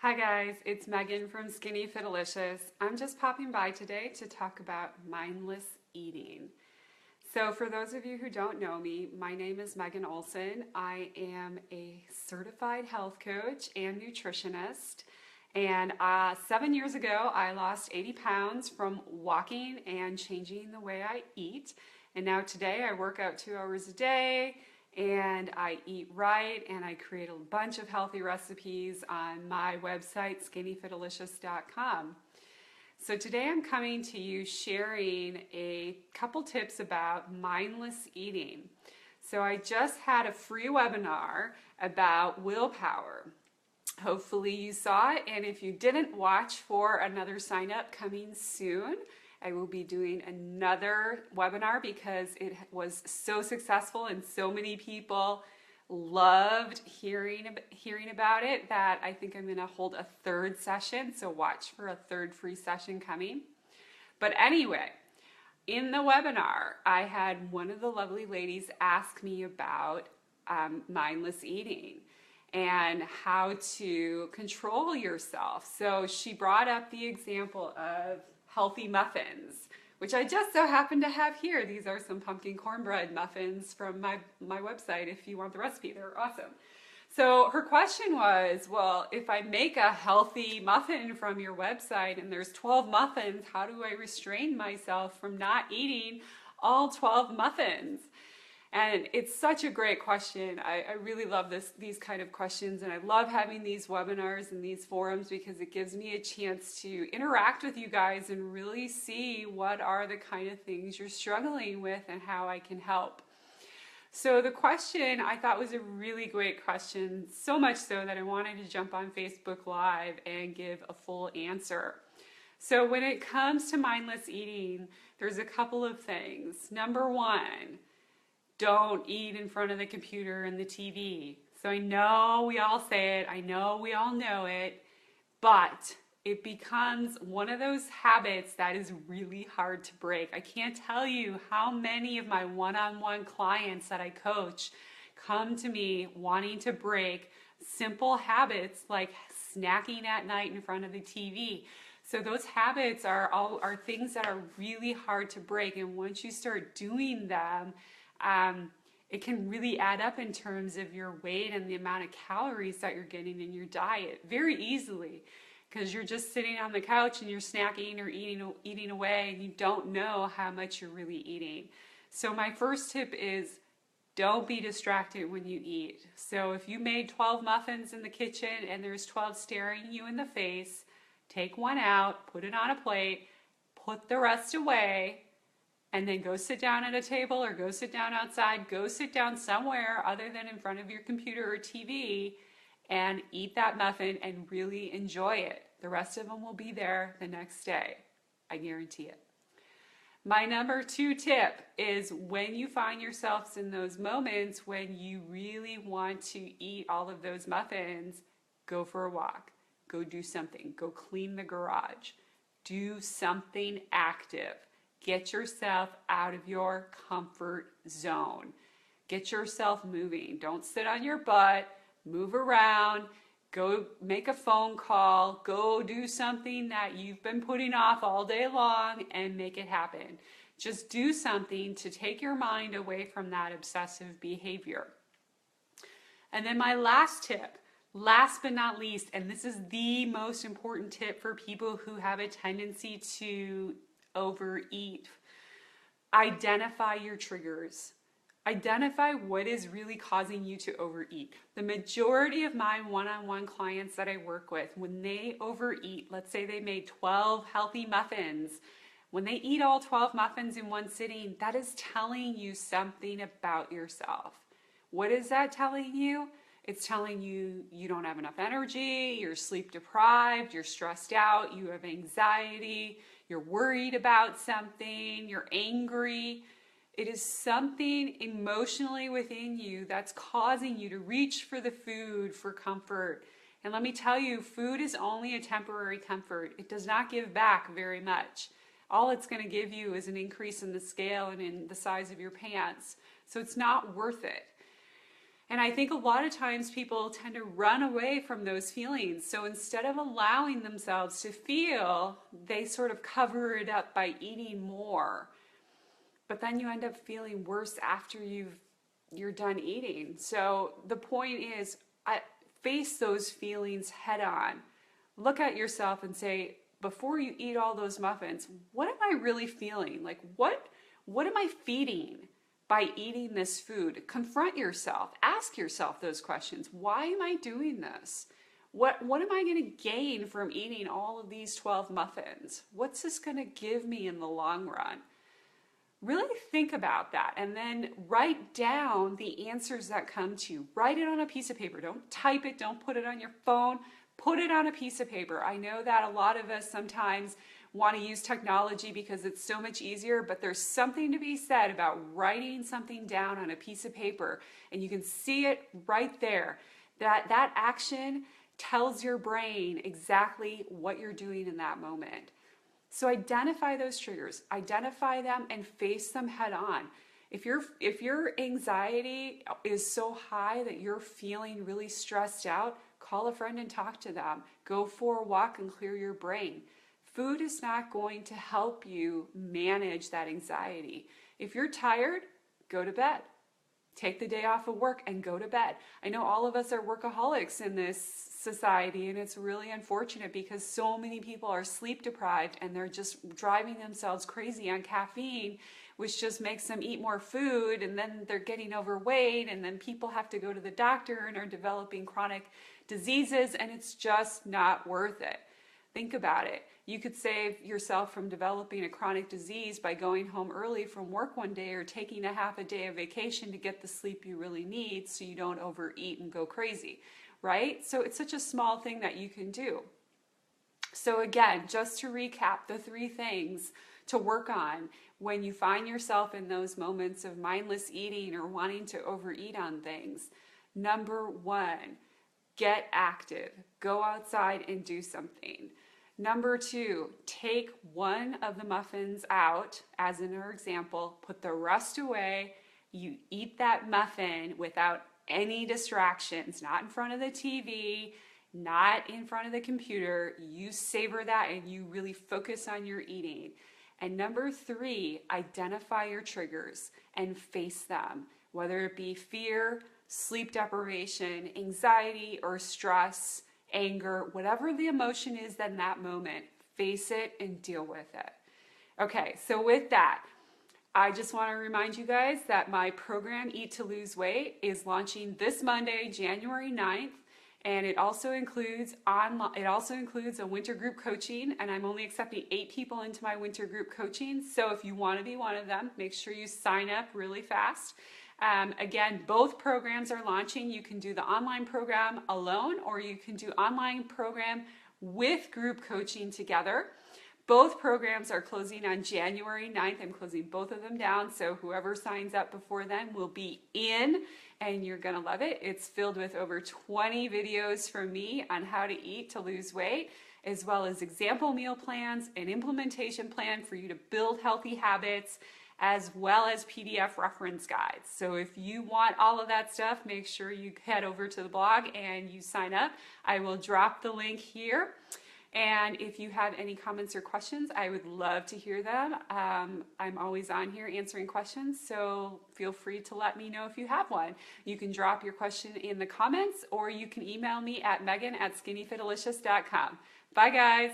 Hi guys, it's Megan from Skinny Fitalicious. I'm just popping by today to talk about mindless eating. So for those of you who don't know me, my name is Megan Olson. I am a certified health coach and nutritionist. And 7 years ago, I lost 80 pounds from walking and changing the way I eat. And now today I work out 2 hours a day and I eat right and I create a bunch of healthy recipes on my website, skinnyfitalicious.com. So today I'm coming to you sharing a couple tips about mindless eating. So I just had a free webinar about willpower. Hopefully you saw it, and if you didn't, watch for another sign up coming soon. I will be doing another webinar because it was so successful and so many people loved hearing about it that I think I'm going to hold a third session. So watch for a third free session coming. But anyway, in the webinar, I had one of the lovely ladies ask me about mindless eating and how to control yourself. So she brought up the example of healthy muffins, which I just so happen to have here. These are some pumpkin cornbread muffins from my website if you want the recipe. They're awesome. So her question was, well, if I make a healthy muffin from your website and there's 12 muffins, how do I restrain myself from not eating all 12 muffins? And it's such a great question. I really love these kind of questions, and I love having these webinars and these forums because it gives me a chance to interact with you guys and really see what are the kind of things you're struggling with and how I can help. So the question I thought was a really great question, so much so that I wanted to jump on Facebook Live and give a full answer. So when it comes to mindless eating, there's a couple of things. Number one, don't eat in front of the computer and the TV. So I know we all say it, I know we all know it, but it becomes one of those habits that is really hard to break. I can't tell you how many of my one-on-one clients that I coach come to me wanting to break simple habits like snacking at night in front of the TV. So those habits are things that are really hard to break, and once you start doing them, it can really add up in terms of your weight and the amount of calories that you're getting in your diet very easily, because you're just sitting on the couch and you're snacking or eating away and you don't know how much you're really eating. So my first tip is don't be distracted when you eat. So if you made 12 muffins in the kitchen and there's 12 staring you in the face, take one out, put it on a plate, put the rest away, and then go sit down at a table or go sit down outside, go sit down somewhere other than in front of your computer or TV and eat that muffin and really enjoy it. The rest of them will be there the next day. I guarantee it. My number 2 tip is when you find yourselves in those moments when you really want to eat all of those muffins, go for a walk, go do something, go clean the garage, do something active. Get yourself out of your comfort zone. Get yourself moving. Don't sit on your butt. Move around. Go make a phone call. Go do something that you've been putting off all day long and make it happen. Just do something to take your mind away from that obsessive behavior. And then my last tip, last but not least, and this is the most important tip for people who have a tendency to overeat. Identify your triggers. Identify what is really causing you to overeat. The majority of my one-on-one clients that I work with, when they overeat, let's say they made 12 healthy muffins, when they eat all 12 muffins in one sitting, that is telling you something about yourself. What is that telling you? It's telling you you don't have enough energy, you're sleep deprived, you're stressed out, you have anxiety, you're worried about something, you're angry. It is something emotionally within you that's causing you to reach for the food for comfort. And let me tell you, food is only a temporary comfort. It does not give back very much. All it's going to give you is an increase in the scale and in the size of your pants. So it's not worth it. And I think a lot of times people tend to run away from those feelings. So instead of allowing themselves to feel, they sort of cover it up by eating more. But then you end up feeling worse after you're done eating. So the point is, face those feelings head on. Look at yourself and say, before you eat all those muffins, what am I really feeling? Like, what am I feeding by eating this food? Confront yourself. Ask yourself those questions. Why am I doing this? What am I going to gain from eating all of these 12 muffins? What's this going to give me in the long run? Really think about that, and then write down the answers that come to you. Write it on a piece of paper. Don't type it. Don't put it on your phone. Put it on a piece of paper. I know that a lot of us sometimes want to use technology because it's so much easier, but there's something to be said about writing something down on a piece of paper, and you can see it right there. That action tells your brain exactly what you're doing in that moment. So identify those triggers, identify them, and face them head on. If your anxiety is so high that you're feeling really stressed out, call a friend and talk to them. Go for a walk and clear your brain. Food is not going to help you manage that anxiety. If you're tired, go to bed. Take the day off of work and go to bed. I know all of us are workaholics in this society, and it's really unfortunate because so many people are sleep deprived and they're just driving themselves crazy on caffeine, which just makes them eat more food, and then they're getting overweight, and then people have to go to the doctor and are developing chronic diseases, and it's just not worth it. Think about it. You could save yourself from developing a chronic disease by going home early from work one day or taking a half a day of vacation to get the sleep you really need so you don't overeat and go crazy, right? So it's such a small thing that you can do. So again, just to recap the 3 things to work on when you find yourself in those moments of mindless eating or wanting to overeat on things. Number 1, get active. Go outside and do something. Number 2, take one of the muffins out, as in our example, put the rest away. You eat that muffin without any distractions, not in front of the TV, not in front of the computer. You savor that and you really focus on your eating. And number 3, identify your triggers and face them, whether it be fear, sleep deprivation, anxiety, or stress, anger, whatever the emotion is in that moment, face it and deal with it. Okay, so with that, I just want to remind you guys that my program, Eat to Lose Weight, is launching this Monday, January 9th. And it also includes a winter group coaching, and I'm only accepting 8 people into my winter group coaching. So if you want to be one of them, make sure you sign up really fast. Again, both programs are launching. You can do the online program alone, or you can do online program with group coaching together. Both programs are closing on January 9th. I'm closing both of them down, so whoever signs up before then will be in, and you're going to love it. It's filled with over 20 videos from me on how to eat to lose weight, as well as example meal plans, an implementation plan for you to build healthy habits, as well as PDF reference guides. So if you want all of that stuff, make sure you head over to the blog and you sign up. I will drop the link here. And if you have any comments or questions, I would love to hear them. I'm always on here answering questions, so feel free to let me know if you have one. You can drop your question in the comments, or you can email me at megan@skinnyfitalicious.com. Bye, guys.